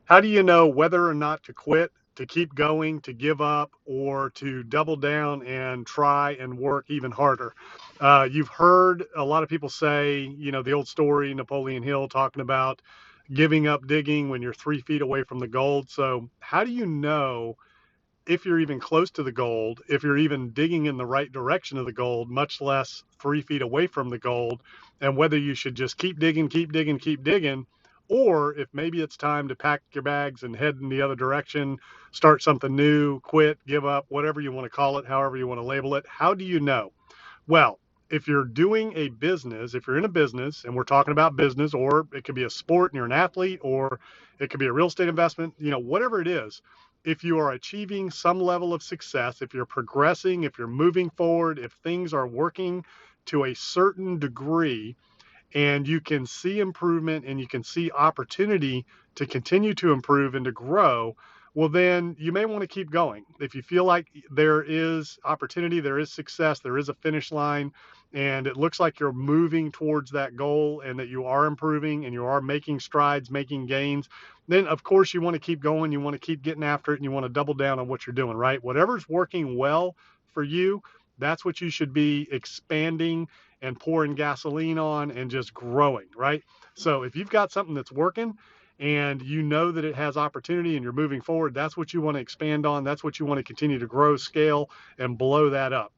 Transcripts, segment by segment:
How do you know whether or not to quit, to keep going, to give up, or to double down and try and work even harder? You've heard a lot of people say, the old story, Napoleon Hill talking about giving up digging when you're 3 feet away from the gold. So, how do you know if you're even close to the gold, if you're even digging in the right direction of the gold, much less 3 feet away from the gold, and whether you should just keep digging, keep digging, keep digging, or if maybe it's time to pack your bags and head in the other direction, start something new, quit, give up, whatever you want to call it, however you want to label it. How do you know? Well, if you're doing a business, if you're in a business and we're talking about business, or it could be a sport and you're an athlete, or it could be a real estate investment, whatever it is, if you are achieving some level of success, if you're progressing, if you're moving forward, if things are working to a certain degree, and you can see improvement and you can see opportunity to continue to improve and to grow, well, then you may want to keep going. If you feel like there is opportunity, there is success, there is a finish line, and it looks like you're moving towards that goal and that you are improving and you are making strides, making gains, then of course you want to keep going. You want to keep getting after it and you want to double down on what you're doing, right? Whatever's working well for you, that's what you should be expanding and pouring gasoline on and just growing, right? So if you've got something that's working and you know that it has opportunity and you're moving forward, that's what you want to expand on. That's what you want to continue to grow, scale, and blow that up.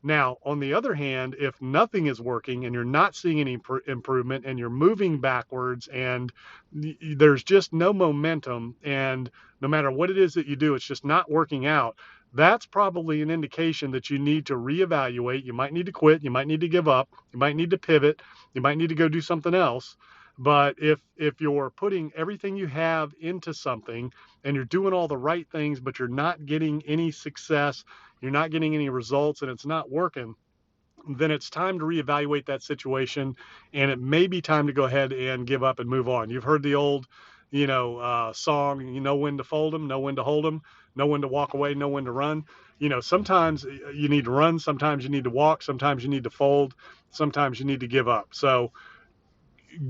Now, on the other hand, if nothing is working and you're not seeing any improvement and you're moving backwards and there's just no momentum, and no matter what it is that you do, it's just not working out, that's probably an indication that you need to reevaluate. You might need to quit. You might need to give up. You might need to pivot. You might need to go do something else. But if you're putting everything you have into something and you're doing all the right things, but you're not getting any success, you're not getting any results, and it's not working, then it's time to reevaluate that situation. And it may be time to go ahead and give up and move on. You've heard the old, song, you know when to fold them, know when to hold them, know when to walk away, know when to run. Sometimes you need to run, sometimes you need to walk, sometimes you need to fold, sometimes you need to give up. So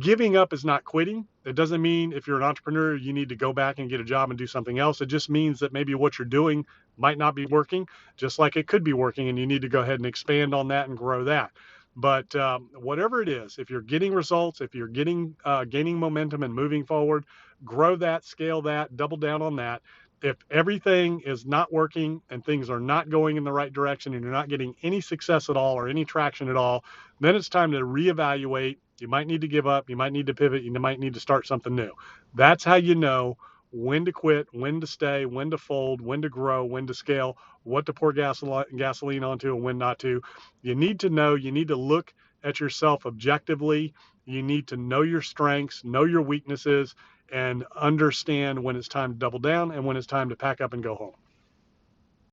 giving up is not quitting. It doesn't mean if you're an entrepreneur, you need to go back and get a job and do something else. It just means that maybe what you're doing might not be working, just like it could be working, and you need to go ahead and expand on that and grow that. But whatever it is, if you're getting results, if you're getting gaining momentum and moving forward, grow that, scale that, double down on that. If everything is not working and things are not going in the right direction and you're not getting any success at all or any traction at all, then it's time to reevaluate. You might need to give up. You might need to pivot. You might need to start something new. That's how you know when to quit, when to stay, when to fold, when to grow, when to scale, what to pour gasoline onto and when not to. You need to know, you need to look at yourself objectively. You need to know your strengths, know your weaknesses, and understand when it's time to double down and when it's time to pack up and go home.